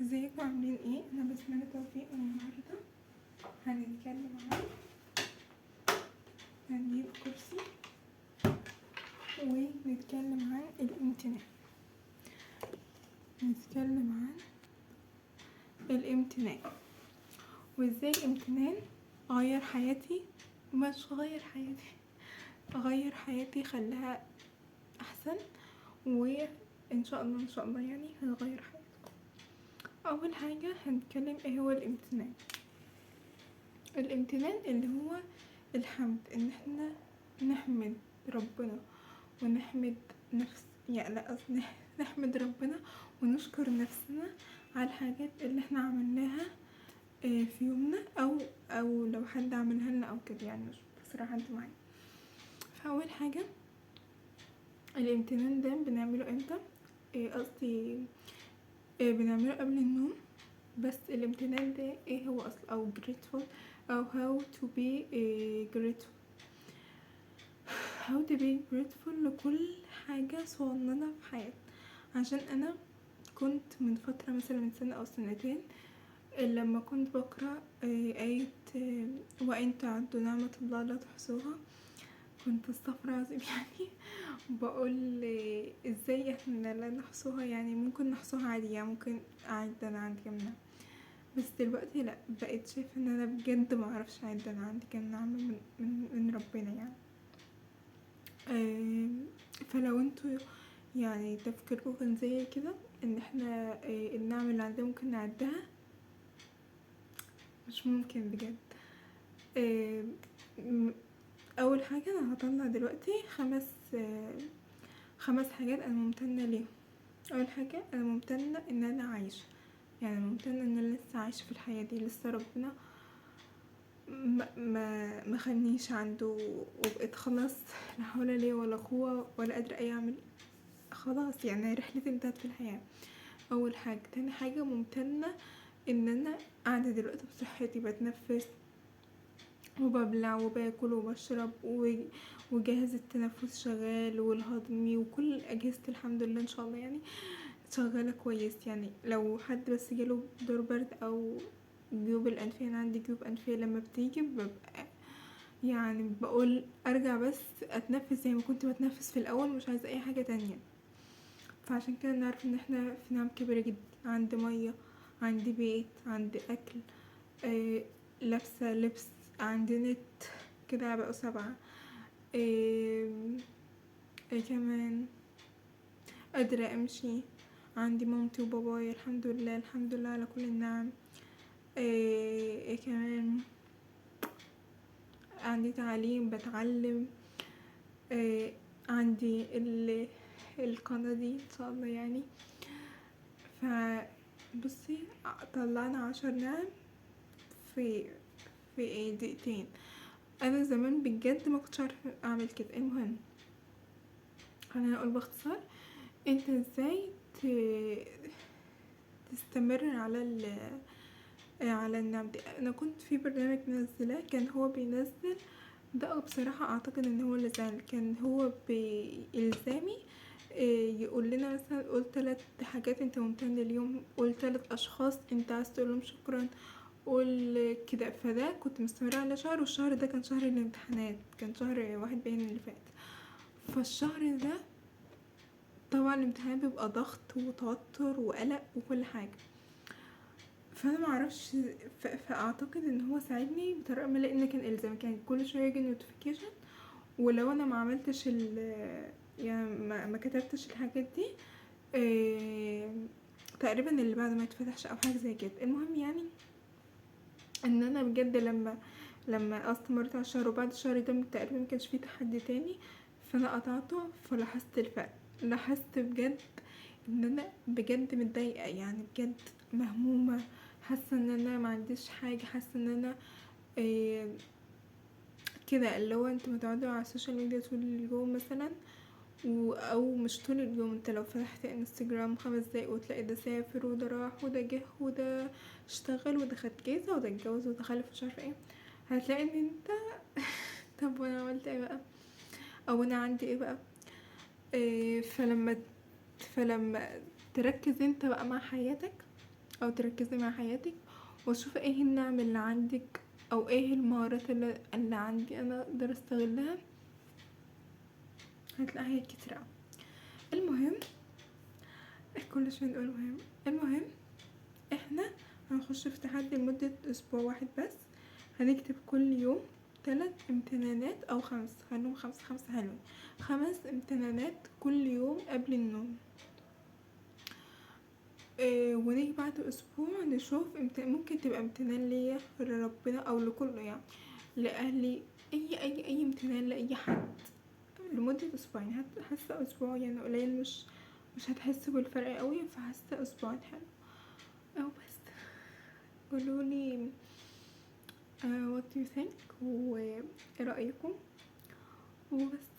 ازيكم عاملين ايه؟ انا بسمة توفيق، والنهارده هنتكلم عن هنجيب كرسي ونتكلم عن الامتنان. نتكلم عن الامتنان وازاي الامتنان غير حياتي، مش غير حياتي، غير حياتي، خلاها احسن، وان شاء الله ان شاء الله يعني هيغير حياتي. اول حاجة هنتكلم ايه هو الامتنان. الامتنان اللي هو الحمد، ان احنا نحمد ربنا ونحمد نفس يعني لا قصدي نحمد ربنا ونشكر نفسنا على الحاجات اللي احنا عملناها في يومنا، او لو حد عملها لنا او كده، يعني مش بصراحة انت معايا. فاول حاجة الامتنان ده بنعمله امتى؟ قصدي بنعمله قبل النوم. بس الامتنان ده ايه هو اصلا، او grateful، او how to be grateful. how to be grateful لكل حاجة صغننة في حياتنا. عشان انا كنت من فترة مثلا من سنة او سنتين لما كنت بقرأ آية وإن تعدوا نعمة الله لا تحصوها، كنت استغفر عظيم يعني بقول ازاي احنا لا نحصوها، يعني ممكن نحصوها عادي، يعني ممكن اعد انا عندي كام نعمة. بس دلوقتي لا، بقيت شايفة ان انا بجد معرفش اعد انا عندي كام نعمة من ربنا يعني. فلو انتوا يعني تفكيركم كان زي كده ان احنا النعم اللي عندنا ممكن نعدها، مش ممكن بجد. اول حاجة انا هطلع دلوقتي خمس حاجات انا ممتنة ليهم. اول حاجة انا ممتنة ان انا عايشة، يعني ممتنة ان انا لسه عايشة في الحياة دي، لسه ربنا ما خلنيش عنده وبقيت خلاص لا حول لي ولا قوة ولا قادرة اي اعمل، خلاص يعني رحلتي انتهت في الحياة. اول حاجة. تاني حاجة ممتنة ان انا قاعدة دلوقتي بصحتي، بتنفس وببلع وباكل وبشرب وجهاز التنفس شغال والهضمي وكل اجهزة الحمد لله ان شاء الله يعني شغالة كويس. يعني لو حد بس جاله دور برد او جيوب الانفية، انا عندي جيوب انفية لما بتيجي ببقى يعني بقول ارجع بس اتنفس زي ما كنت بتنفس في الاول، مش عايزة اي حاجة تانية. فعشان كده نعرف ان احنا في نعم كبيرة جدا. عندي مية، عندي بيت، عندي اكل، لابسة لبس، عندي نت، كده بقوا 7. ايه كمان، قادرة امشي، عندي مامتي وبابايا الحمد لله، الحمد لله على كل النعم. ايه كمان، عندي تعليم بتعلم. عندي القناة دي ان شاء الله يعني. فبصي طلعنا 10 نعم في دقيقتين. انا زمان بجد ما كنتش عارفه اعمل كده. المهم انا هقول باختصار انت ازاي تستمر على النعم دي. انا كنت في برنامج منزلاه، كان هو بينزل ده بصراحة اعتقد ان هو اللي زعل، كان هو بإلزامي يقول لنا مثلا قول 3 حاجات انت ممتن اليوم، قول 3 اشخاص انت عايز تقولهم شكرا، قول كده. فده كنت مستمرة على شهر، والشهر ده كان شهر الامتحانات، كان شهر 1 باين اللي فات. فالشهر ده طبعا الامتحان بيبقى ضغط وتوتر وقلق وكل حاجة، فانا معرفش. فاعتقد ان هو ساعدني بطريقه ما، لان كان الزام، كان كل شويه يجي نوتيفيكيشن، ولو انا ما عملتش يعني ما كتبتش الحاجات دي تقريبا اللي بعد ما يتفتحش او حاجه زي كده. المهم يعني ان انا بجد لما استمرت على الشهر، وبعد الشهر ده تقريبا مكانش فيه تحدي تاني، فانا قطعته. فلاحظت الفرق، لاحظت بجد ان انا بجد متضايقه، يعني بجد مهمومه، حاسه ان انا ما عنديش حاجه، حاسه ان انا كده. اللي هو انت متعوده على السوشيال ميديا طول اليوم مثلا، او مش طول اليوم، انت لو فتحت انستجرام 5 دقايق وتلاقي ده سافر وده راح وده جه وده اشتغل وده خد جايزه وده اتجوز وده خلف مش عارفه ايه، هتلاقي ان انت طب وانا عملت ايه بقى، او انا عندي ايه بقى. فلما تركز انت بقى مع حياتك، او تركزي مع حياتك واشوف ايه النعم اللي عندك او ايه المهارات اللي عندي انا اقدر استغلها، هتلاقي حاجات كتير اوي. المهم كل شويه نقول المهم احنا هنخش في تحدي لمدة اسبوع واحد بس. هنكتب كل يوم 3 امتنانات او 5، خليهم 5 حلوين، 5 امتنانات كل يوم قبل النوم. ونيجي بعد اسبوع نشوف ممكن تبقى امتنان ليا لربنا او لكله يعني، لاهلي، اي امتنان لاي حد لمدة اسبوعين. حاسة اسبوع يعني قليل، مش هتحس بالفرق قوي، فحاسة اسبوعين حلو. او بس قولولي what do you think وايه رأيكم وبس.